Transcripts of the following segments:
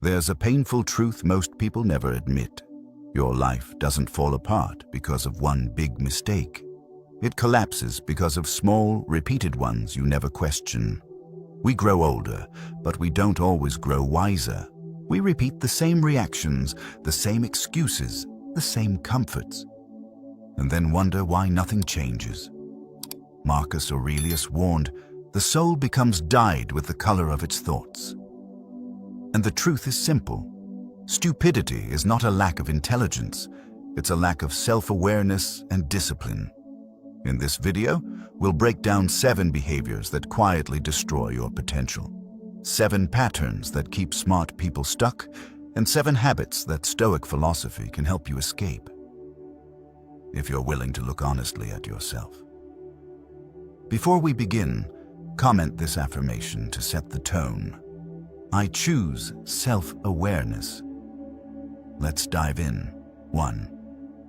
There's a painful truth most people never admit. Your life doesn't fall apart because of one big mistake. It collapses because of small, repeated ones you never question. We grow older, but we don't always grow wiser. We repeat the same reactions, the same excuses, the same comforts, and then wonder why nothing changes. Marcus Aurelius warned, "The soul becomes dyed with the color of its thoughts." And the truth is simple. Stupidity is not a lack of intelligence, it's a lack of self-awareness and discipline. In this video, we'll break down 7 behaviors that quietly destroy your potential, 7 patterns that keep smart people stuck, and 7 habits that Stoic philosophy can help you escape, if you're willing to look honestly at yourself. Before we begin, comment this affirmation to set the tone. I choose self-awareness. Let's dive in. 1.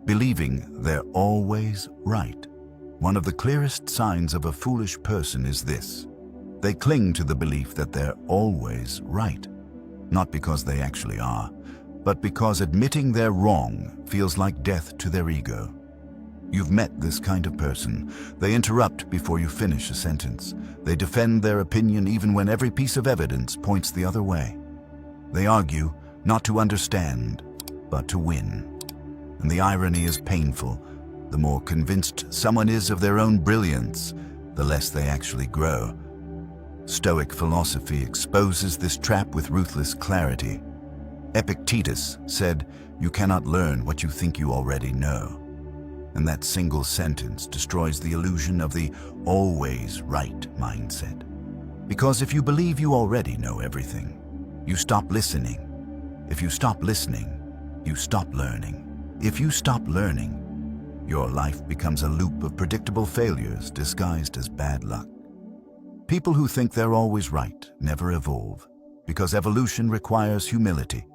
Believing they're always right. One of the clearest signs of a foolish person is this. They cling to the belief that they're always right. Not because they actually are, but because admitting they're wrong feels like death to their ego. You've met this kind of person. They interrupt before you finish a sentence. They defend their opinion even when every piece of evidence points the other way. They argue, not to understand, but to win. And the irony is painful. The more convinced someone is of their own brilliance, the less they actually grow. Stoic philosophy exposes this trap with ruthless clarity. Epictetus said, "You cannot learn what you think you already know." And that single sentence destroys the illusion of the always right mindset. Because if you believe you already know everything, you stop listening. If you stop listening, you stop learning. If you stop learning, your life becomes a loop of predictable failures disguised as bad luck. People who think they're always right never evolve, because evolution requires humility,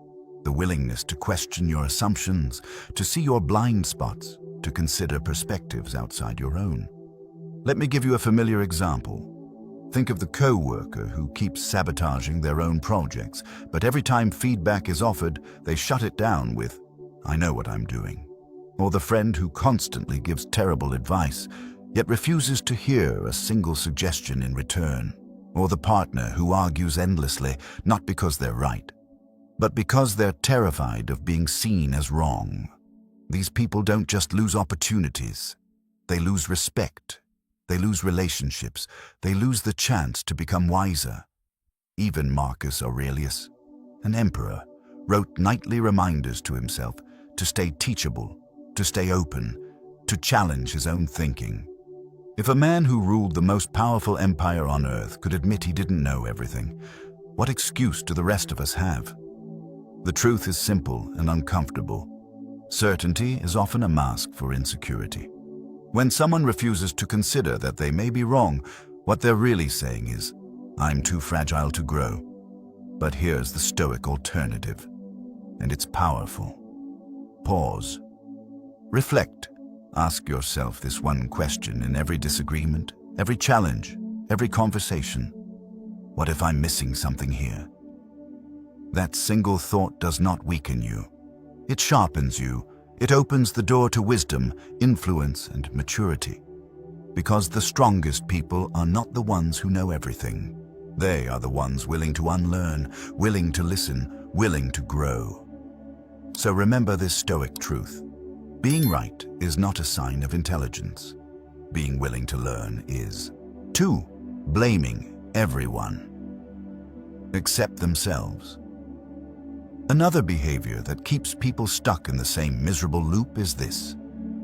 the willingness to question your assumptions, to see your blind spots, to consider perspectives outside your own. Let me give you a familiar example. Think of the co-worker who keeps sabotaging their own projects, but every time feedback is offered, they shut it down with, "I know what I'm doing." Or the friend who constantly gives terrible advice, yet refuses to hear a single suggestion in return. Or the partner who argues endlessly, not because they're right, but because they're terrified of being seen as wrong. These people don't just lose opportunities, they lose respect, they lose relationships, they lose the chance to become wiser. Even Marcus Aurelius, an emperor, wrote nightly reminders to himself to stay teachable, to stay open, to challenge his own thinking. If a man who ruled the most powerful empire on earth could admit he didn't know everything, what excuse do the rest of us have? The truth is simple and uncomfortable. Certainty is often a mask for insecurity. When someone refuses to consider that they may be wrong, what they're really saying is, "I'm too fragile to grow." But here's the Stoic alternative, and it's powerful. Pause. Reflect. Ask yourself this one question in every disagreement, every challenge, every conversation. What if I'm missing something here? That single thought does not weaken you. It sharpens you. It opens the door to wisdom, influence, and maturity. Because the strongest people are not the ones who know everything. They are the ones willing to unlearn, willing to listen, willing to grow. So remember this Stoic truth. Being right is not a sign of intelligence. Being willing to learn is. 2. Blaming everyone except themselves. Another behavior that keeps people stuck in the same miserable loop is this.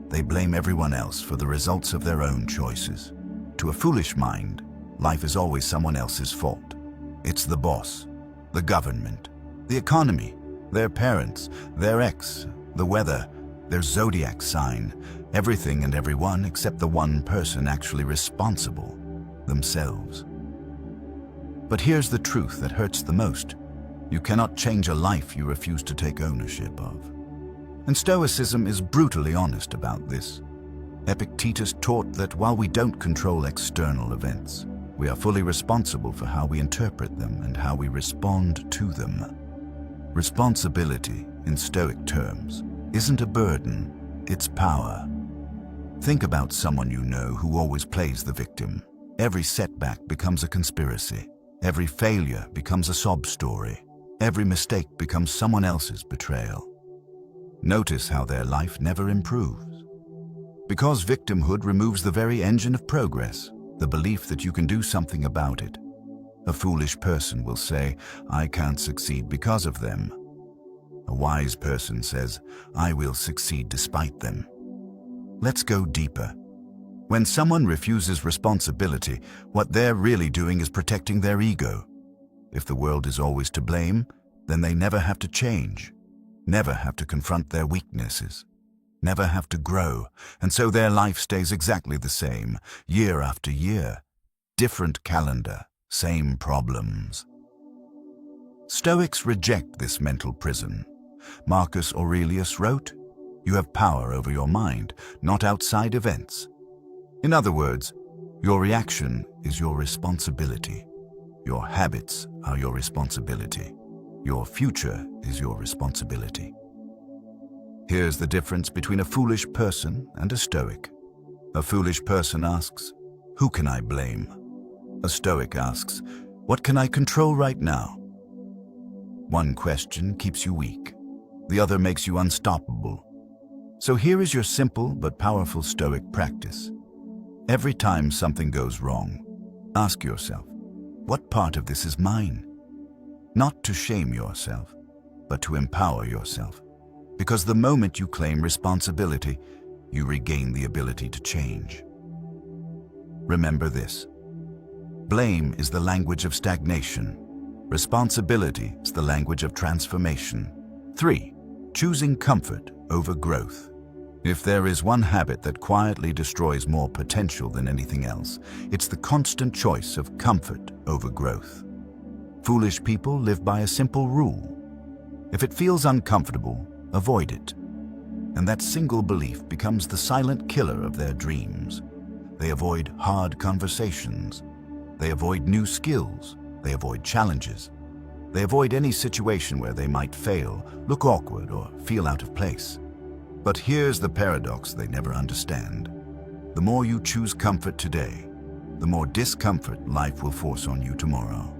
They blame everyone else for the results of their own choices. To a foolish mind, life is always someone else's fault. It's the boss, the government, the economy, their parents, their ex, the weather, their zodiac sign, everything and everyone except the one person actually responsible, themselves. But here's the truth that hurts the most. You cannot change a life you refuse to take ownership of. And Stoicism is brutally honest about this. Epictetus taught that while we don't control external events, we are fully responsible for how we interpret them and how we respond to them. Responsibility, in Stoic terms, isn't a burden, it's power. Think about someone you know who always plays the victim. Every setback becomes a conspiracy. Every failure becomes a sob story. Every mistake becomes someone else's betrayal. Notice how their life never improves. Because victimhood removes the very engine of progress, the belief that you can do something about it. A foolish person will say, "I can't succeed because of them." A wise person says, "I will succeed despite them." Let's go deeper. When someone refuses responsibility, what they're really doing is protecting their ego. If the world is always to blame, then they never have to change, never have to confront their weaknesses, never have to grow, and so their life stays exactly the same, year after year. Different calendar, same problems. Stoics reject this mental prison. Marcus Aurelius wrote, "You have power over your mind, not outside events." In other words, your reaction is your responsibility. Your habits are your responsibility. Your future is your responsibility. Here's the difference between a foolish person and a Stoic. A foolish person asks, "Who can I blame?" A Stoic asks, "What can I control right now?" One question keeps you weak. The other makes you unstoppable. So here is your simple but powerful Stoic practice. Every time something goes wrong, ask yourself, what part of this is mine? Not to shame yourself, but to empower yourself. Because the moment you claim responsibility, you regain the ability to change. Remember this. Blame is the language of stagnation. Responsibility is the language of transformation. 3. Choosing comfort over growth. If there is one habit that quietly destroys more potential than anything else, it's the constant choice of comfort over growth. Foolish people live by a simple rule. If it feels uncomfortable, avoid it. And that single belief becomes the silent killer of their dreams. They avoid hard conversations. They avoid new skills. They avoid challenges. They avoid any situation where they might fail, look awkward, or feel out of place. But here's the paradox they never understand. The more you choose comfort today, the more discomfort life will force on you tomorrow.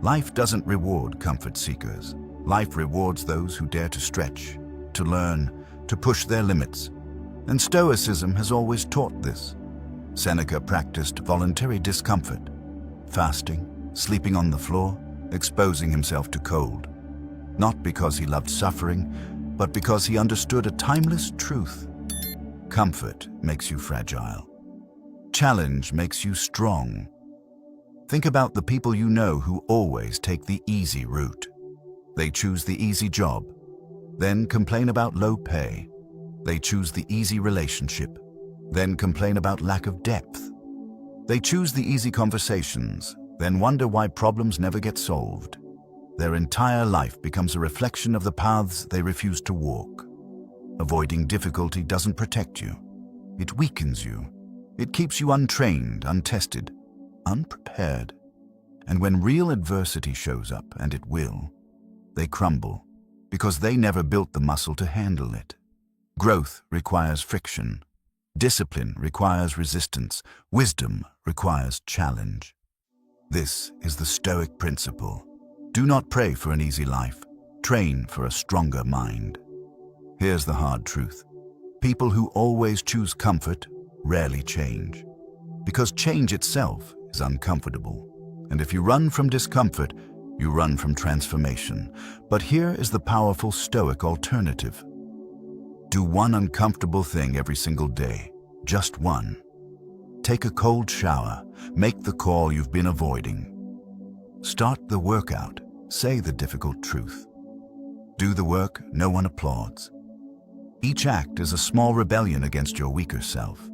Life doesn't reward comfort seekers. Life rewards those who dare to stretch, to learn, to push their limits. And Stoicism has always taught this. Seneca practiced voluntary discomfort, fasting, sleeping on the floor, exposing himself to cold. Not because he loved suffering, but because he understood a timeless truth. Comfort makes you fragile. Challenge makes you strong. Think about the people you know who always take the easy route. They choose the easy job, then complain about low pay. They choose the easy relationship, then complain about lack of depth. They choose the easy conversations, then wonder why problems never get solved. Their entire life becomes a reflection of the paths they refuse to walk. Avoiding difficulty doesn't protect you. It weakens you. It keeps you untrained, untested, unprepared. And when real adversity shows up, and it will, they crumble because they never built the muscle to handle it. Growth requires friction. Discipline requires resistance. Wisdom requires challenge. This is the Stoic principle. Do not pray for an easy life. Train for a stronger mind. Here's the hard truth. People who always choose comfort rarely change. Because change itself is uncomfortable. And if you run from discomfort, you run from transformation. But here is the powerful Stoic alternative. Do one uncomfortable thing every single day. Just one. Take a cold shower. Make the call you've been avoiding. Start the workout. Say the difficult truth. Do the work no one applauds. Each act is a small rebellion against your weaker self.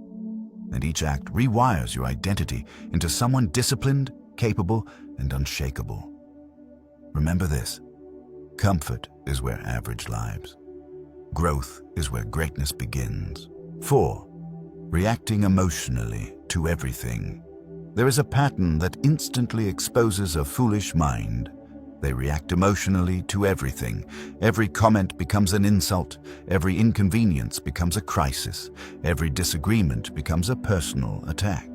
And each act rewires your identity into someone disciplined, capable, and unshakable. Remember this. Comfort is where average lives. Growth is where greatness begins. 4. Reacting emotionally to everything. There is a pattern that instantly exposes a foolish mind. They react emotionally to everything. Every comment becomes an insult. Every inconvenience becomes a crisis. Every disagreement becomes a personal attack.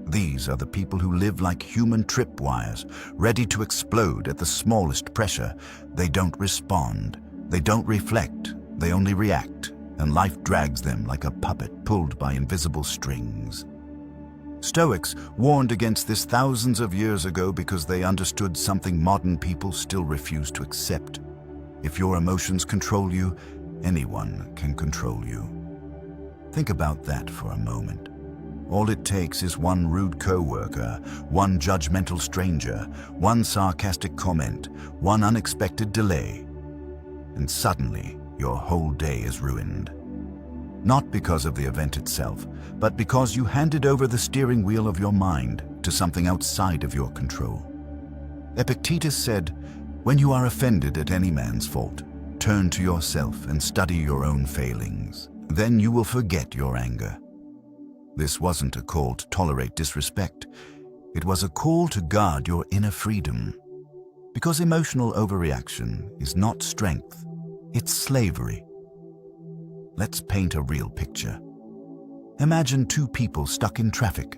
These are the people who live like human tripwires, ready to explode at the smallest pressure. They don't respond. They don't reflect. They only react, and life drags them like a puppet pulled by invisible strings. Stoics warned against this thousands of years ago because they understood something modern people still refuse to accept. If your emotions control you, anyone can control you. Think about that for a moment. All it takes is one rude coworker, one judgmental stranger, one sarcastic comment, one unexpected delay, and suddenly your whole day is ruined. Not because of the event itself, but because you handed over the steering wheel of your mind to something outside of your control. Epictetus said, "When you are offended at any man's fault, turn to yourself and study your own failings. Then you will forget your anger." This wasn't a call to tolerate disrespect. It was a call to guard your inner freedom. Because emotional overreaction is not strength, it's slavery. Let's paint a real picture. Imagine two people stuck in traffic.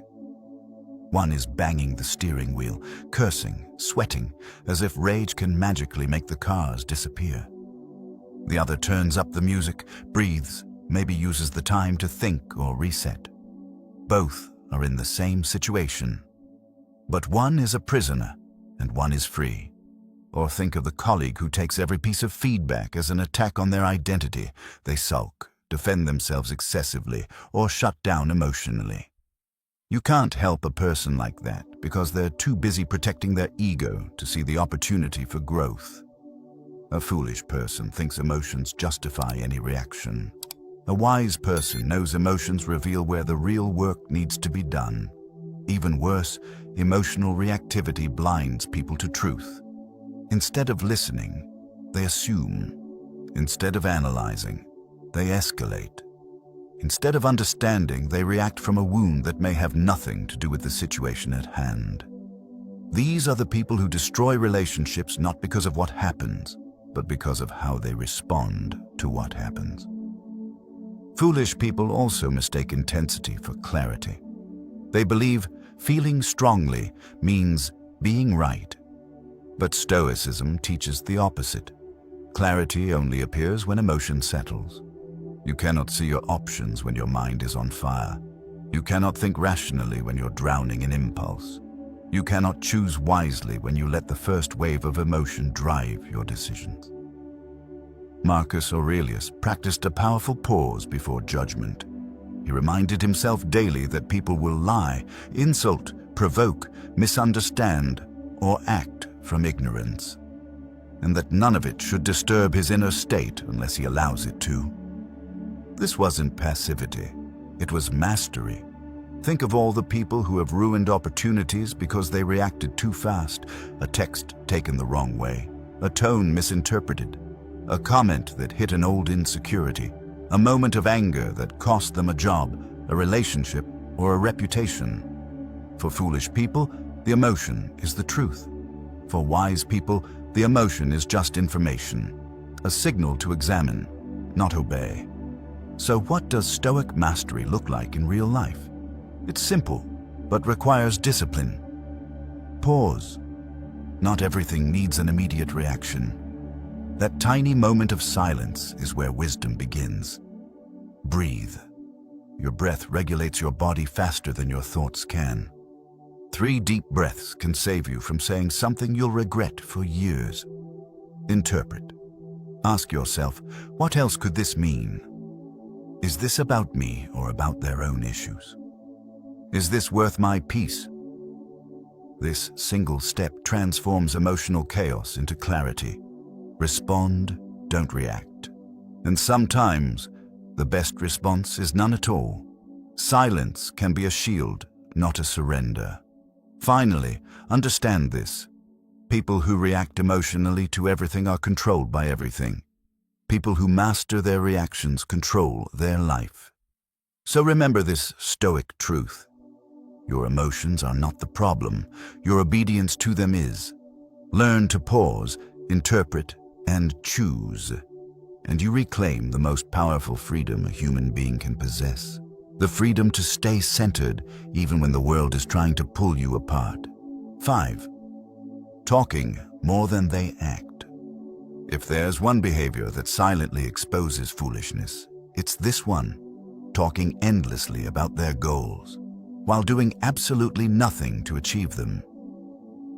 One is banging the steering wheel, cursing, sweating, as if rage can magically make the cars disappear. The other turns up the music, breathes, maybe uses the time to think or reset. Both are in the same situation. But one is a prisoner and one is free. Or think of the colleague who takes every piece of feedback as an attack on their identity. They sulk, defend themselves excessively, or shut down emotionally. You can't help a person like that because they're too busy protecting their ego to see the opportunity for growth. A foolish person thinks emotions justify any reaction. A wise person knows emotions reveal where the real work needs to be done. Even worse, emotional reactivity blinds people to truth. Instead of listening, they assume. Instead of analyzing, they escalate. Instead of understanding, they react from a wound that may have nothing to do with the situation at hand. These are the people who destroy relationships not because of what happens, but because of how they respond to what happens. Foolish people also mistake intensity for clarity. They believe feeling strongly means being right. But Stoicism teaches the opposite. Clarity only appears when emotion settles. You cannot see your options when your mind is on fire. You cannot think rationally when you're drowning in impulse. You cannot choose wisely when you let the first wave of emotion drive your decisions. Marcus Aurelius practiced a powerful pause before judgment. He reminded himself daily that people will lie, insult, provoke, misunderstand, or act from ignorance, and that none of it should disturb his inner state unless he allows it to. This wasn't passivity, it was mastery. Think of all the people who have ruined opportunities because they reacted too fast, a text taken the wrong way, a tone misinterpreted, a comment that hit an old insecurity, a moment of anger that cost them a job, a relationship, or a reputation. For foolish people, the emotion is the truth. For wise people, the emotion is just information, a signal to examine, not obey. So what does Stoic mastery look like in real life? It's simple, but requires discipline. Pause. Not everything needs an immediate reaction. That tiny moment of silence is where wisdom begins. Breathe. Your breath regulates your body faster than your thoughts can. 3 deep breaths can save you from saying something you'll regret for years. Interpret. Ask yourself, what else could this mean? Is this about me or about their own issues? Is this worth my peace? This single step transforms emotional chaos into clarity. Respond, don't react. And sometimes, the best response is none at all. Silence can be a shield, not a surrender. Finally, understand this. People who react emotionally to everything are controlled by everything. People who master their reactions control their life. So remember this Stoic truth. Your emotions are not the problem. Your obedience to them is. Learn to pause, interpret, and choose, and you reclaim the most powerful freedom a human being can possess. The freedom to stay centered even when the world is trying to pull you apart. 5. Talking more than they act. If there's one behavior that silently exposes foolishness, it's this one: talking endlessly about their goals, while doing absolutely nothing to achieve them.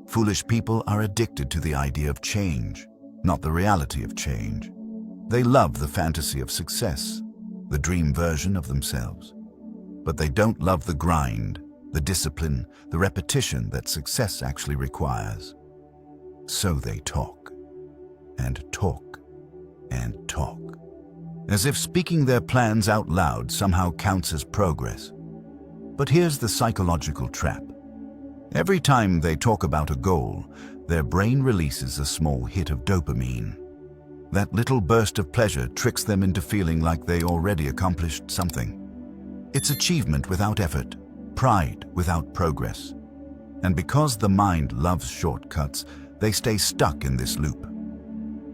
Foolish people are addicted to the idea of change, not the reality of change. They love the fantasy of success, the dream version of themselves. But they don't love the grind, the discipline, the repetition that success actually requires. So they talk, and talk, and talk, as if speaking their plans out loud somehow counts as progress. But here's the psychological trap. Every time they talk about a goal, their brain releases a small hit of dopamine. That little burst of pleasure tricks them into feeling like they already accomplished something. It's achievement without effort, pride without progress. And because the mind loves shortcuts, they stay stuck in this loop,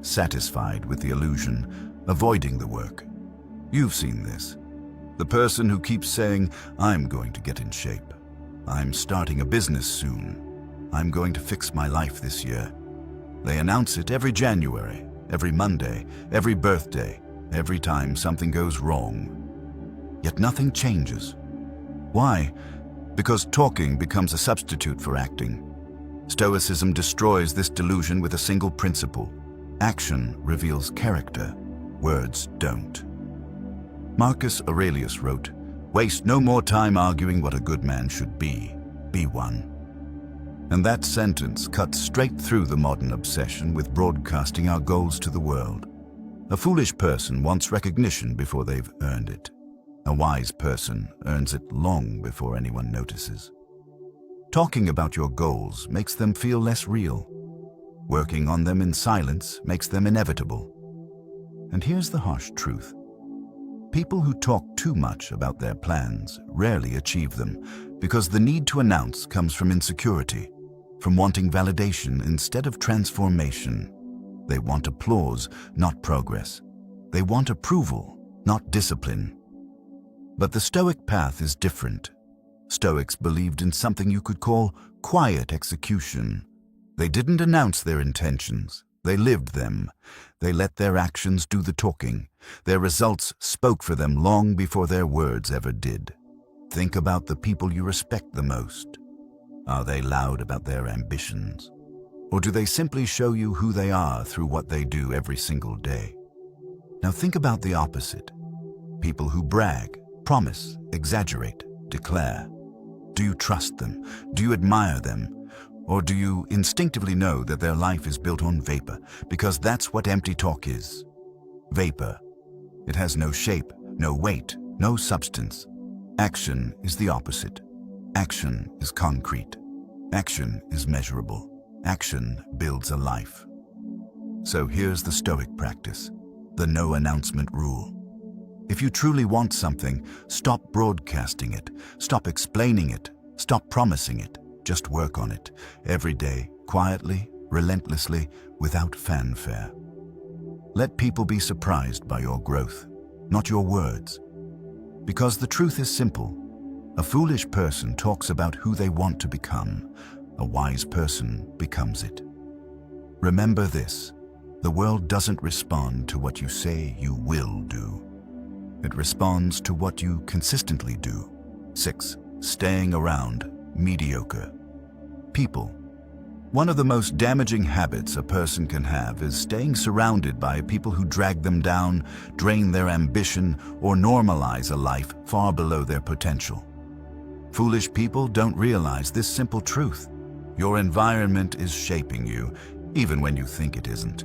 satisfied with the illusion, avoiding the work. You've seen this. The person who keeps saying, "I'm going to get in shape. I'm starting a business soon. I'm going to fix my life this year." They announce it every January, every Monday, every birthday, every time something goes wrong. Yet nothing changes. Why? Because talking becomes a substitute for acting. Stoicism destroys this delusion with a single principle: action reveals character, words don't. Marcus Aurelius wrote, "Waste no more time arguing what a good man should be one." And that sentence cuts straight through the modern obsession with broadcasting our goals to the world. A foolish person wants recognition before they've earned it. A wise person earns it long before anyone notices. Talking about your goals makes them feel less real. Working on them in silence makes them inevitable. And here's the harsh truth. People who talk too much about their plans rarely achieve them, because the need to announce comes from insecurity, from wanting validation instead of transformation. They want applause, not progress. They want approval, not discipline. But the Stoic path is different. Stoics believed in something you could call quiet execution. They didn't announce their intentions. They lived them. They let their actions do the talking. Their results spoke for them long before their words ever did. Think about the people you respect the most. Are they loud about their ambitions? Or do they simply show you who they are through what they do every single day? Now think about the opposite. People who brag, promise, exaggerate, declare. Do you trust them? Do you admire them? Or do you instinctively know that their life is built on vapor? Because that's what empty talk is. Vapor. It has no shape, no weight, no substance. Action is the opposite. Action is concrete. Action is measurable. Action builds a life. So here's the Stoic practice, the no announcement rule. If you truly want something, stop broadcasting it, stop explaining it, stop promising it. Just work on it, every day, quietly, relentlessly, without fanfare. Let people be surprised by your growth, not your words. Because the truth is simple. A foolish person talks about who they want to become. A wise person becomes it. Remember this: the world doesn't respond to what you say you will do. It responds to what you consistently do. 6. Staying around mediocre people. One of the most damaging habits a person can have is staying surrounded by people who drag them down, drain their ambition, or normalize a life far below their potential. Foolish people don't realize this simple truth. Your environment is shaping you, even when you think it isn't.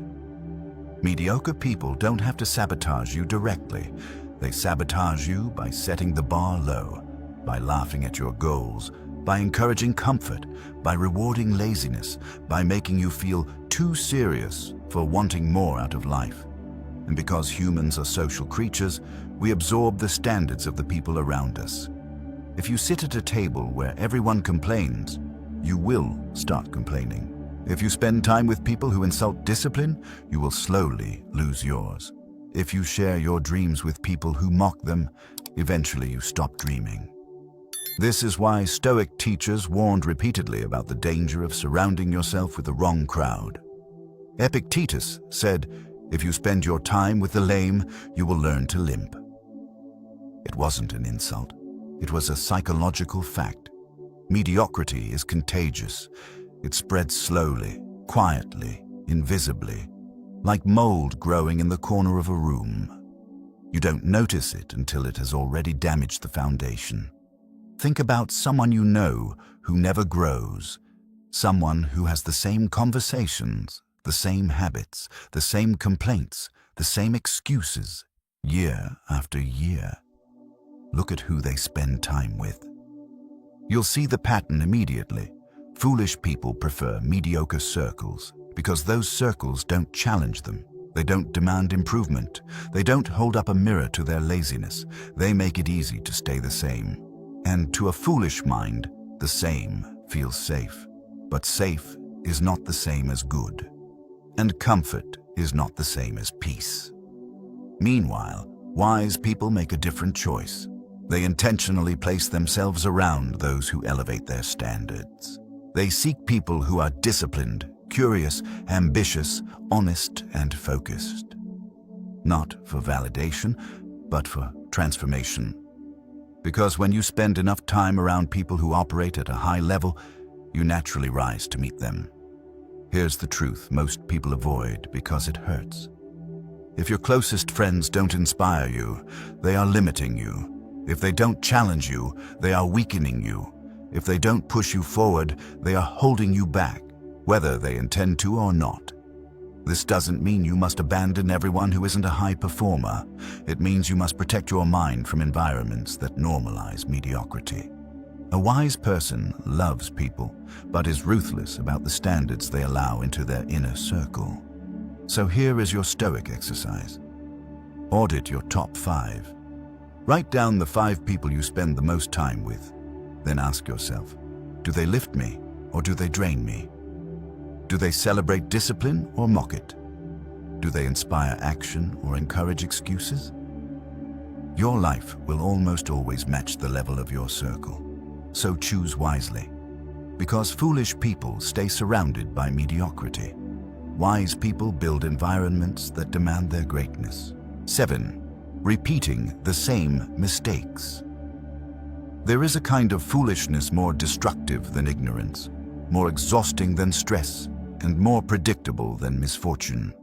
Mediocre people don't have to sabotage you directly. They sabotage you by setting the bar low, by laughing at your goals, by encouraging comfort, by rewarding laziness, by making you feel too serious for wanting more out of life. And because humans are social creatures, we absorb the standards of the people around us. If you sit at a table where everyone complains, you will start complaining. If you spend time with people who insult discipline, you will slowly lose yours. If you share your dreams with people who mock them, eventually you stop dreaming. This is why Stoic teachers warned repeatedly about the danger of surrounding yourself with the wrong crowd. Epictetus said, "If you spend your time with the lame, you will learn to limp." It wasn't an insult. It was a psychological fact. Mediocrity is contagious. It spreads slowly, quietly, invisibly, like mold growing in the corner of a room. You don't notice it until it has already damaged the foundation. Think about someone you know who never grows, someone who has the same conversations, the same habits, the same complaints, the same excuses, year after year. Look at who they spend time with. You'll see the pattern immediately. Foolish people prefer mediocre circles because those circles don't challenge them. They don't demand improvement. They don't hold up a mirror to their laziness. They make it easy to stay the same. And to a foolish mind, the same feels safe. But safe is not the same as good. And comfort is not the same as peace. Meanwhile, wise people make a different choice. They intentionally place themselves around those who elevate their standards. They seek people who are disciplined, curious, ambitious, honest, and focused. Not for validation, but for transformation. Because when you spend enough time around people who operate at a high level, you naturally rise to meet them. Here's the truth most people avoid because it hurts. If your closest friends don't inspire you, they are limiting you. If they don't challenge you, they are weakening you. If they don't push you forward, they are holding you back, whether they intend to or not. This doesn't mean you must abandon everyone who isn't a high performer. It means you must protect your mind from environments that normalize mediocrity. A wise person loves people, but is ruthless about the standards they allow into their inner circle. So here is your Stoic exercise. Audit your top 5. Write down the 5 people you spend the most time with. Then ask yourself, do they lift me or do they drain me? Do they celebrate discipline or mock it? Do they inspire action or encourage excuses? Your life will almost always match the level of your circle. So choose wisely. Because foolish people stay surrounded by mediocrity. Wise people build environments that demand their greatness. 7. Repeating the same mistakes. There is a kind of foolishness more destructive than ignorance, more exhausting than stress, and more predictable than misfortune.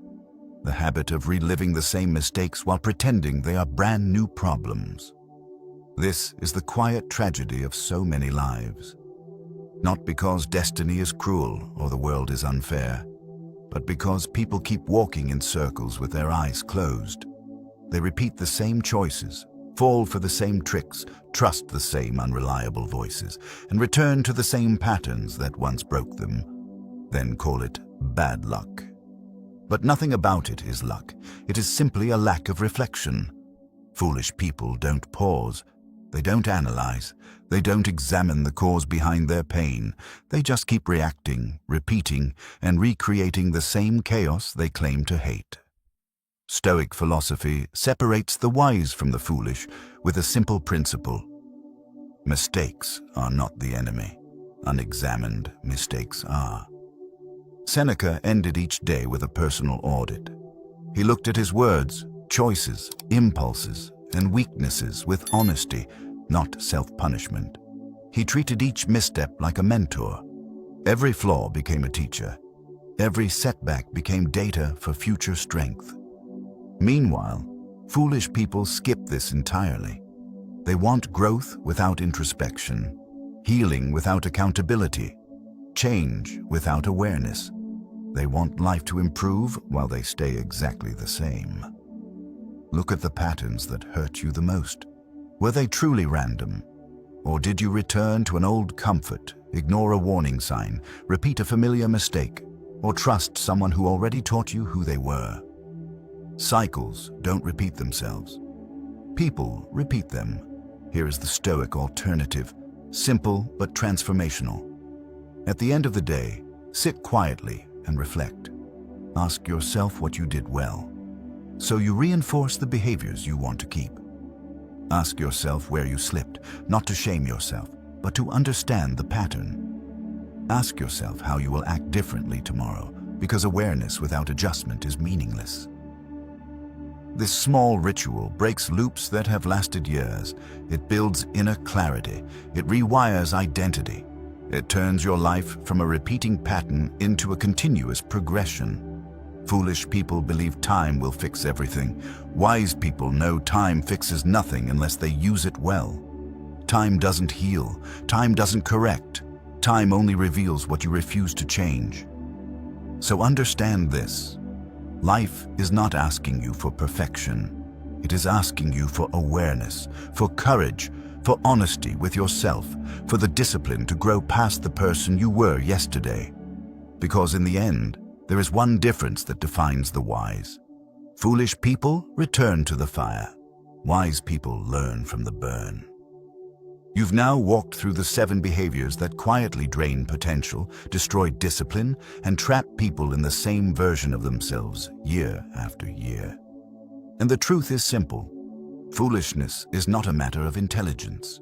The habit of reliving the same mistakes while pretending they are brand new problems. This is the quiet tragedy of so many lives. Not because destiny is cruel or the world is unfair, but because people keep walking in circles with their eyes closed. They repeat the same choices, fall for the same tricks, trust the same unreliable voices, and return to the same patterns that once broke them, then call it bad luck. But nothing about it is luck. It is simply a lack of reflection. Foolish people don't pause. They don't analyze. They don't examine the cause behind their pain. They just keep reacting, repeating, and recreating the same chaos they claim to hate. Stoic philosophy separates the wise from the foolish with a simple principle. Mistakes are not the enemy. Unexamined mistakes are. Seneca ended each day with a personal audit. He looked at his words, choices, impulses, and weaknesses with honesty, not self-punishment. He treated each misstep like a mentor. Every flaw became a teacher. Every setback became data for future strength. Meanwhile, foolish people skip this entirely. They want growth without introspection, healing without accountability, change without awareness. They want life to improve while they stay exactly the same. Look at the patterns that hurt you the most. Were they truly random? Or did you return to an old comfort, ignore a warning sign, repeat a familiar mistake, or trust someone who already taught you who they were? Cycles don't repeat themselves. People repeat them. Here is the Stoic alternative, simple but transformational. At the end of the day, Sit quietly and reflect. Ask yourself what you did well, so you reinforce the behaviors you want to keep. Ask yourself where you slipped, not to shame yourself, but to understand the pattern. Ask yourself how you will act differently tomorrow, because awareness without adjustment is meaningless. This small ritual breaks loops that have lasted years. It builds inner clarity. It rewires identity. It turns your life from a repeating pattern into a continuous progression. Foolish people believe time will fix everything. Wise people know time fixes nothing unless they use it well. Time doesn't heal. Time doesn't correct. Time only reveals what you refuse to change. So understand this. Life is not asking you for perfection. It is asking you for awareness, for courage, for honesty with yourself, for the discipline to grow past the person you were yesterday. Because in the end, there is one difference that defines the wise. Foolish people return to the fire. Wise people learn from the burn. You've now walked through the 7 behaviors that quietly drain potential, destroy discipline, and trap people in the same version of themselves year after year. And the truth is simple. Foolishness is not a matter of intelligence.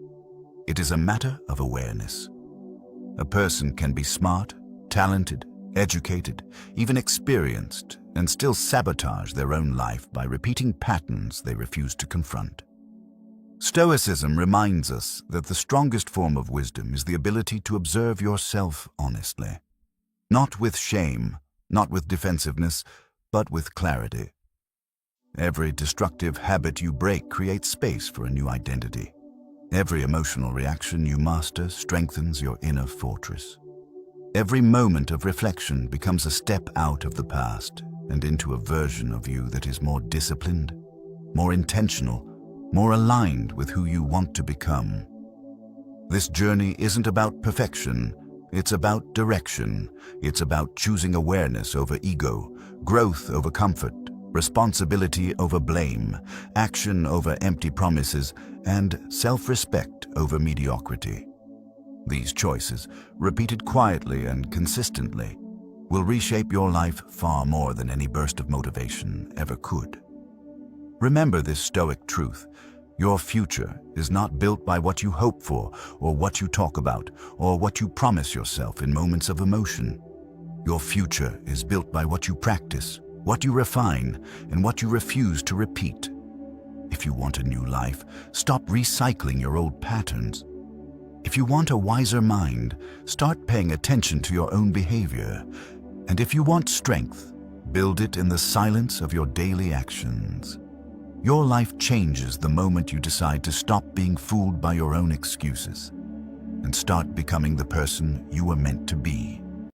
It is a matter of awareness. A person can be smart, talented, educated, even experienced, and still sabotage their own life by repeating patterns they refuse to confront. Stoicism reminds us that the strongest form of wisdom is the ability to observe yourself honestly. Not with shame, not with defensiveness, but with clarity. Every destructive habit you break creates space for a new identity. Every emotional reaction you master strengthens your inner fortress. Every moment of reflection becomes a step out of the past and into a version of you that is more disciplined, more intentional, more aligned with who you want to become. This journey isn't about perfection, it's about direction. It's about choosing awareness over ego, growth over comfort, responsibility over blame, action over empty promises, and self-respect over mediocrity. These choices, repeated quietly and consistently, will reshape your life far more than any burst of motivation ever could. Remember this Stoic truth. Your future is not built by what you hope for, or what you talk about, or what you promise yourself in moments of emotion. Your future is built by what you practice, what you refine, and what you refuse to repeat. If you want a new life, stop recycling your old patterns. If you want a wiser mind, start paying attention to your own behavior. And if you want strength, build it in the silence of your daily actions. Your life changes the moment you decide to stop being fooled by your own excuses and start becoming the person you were meant to be.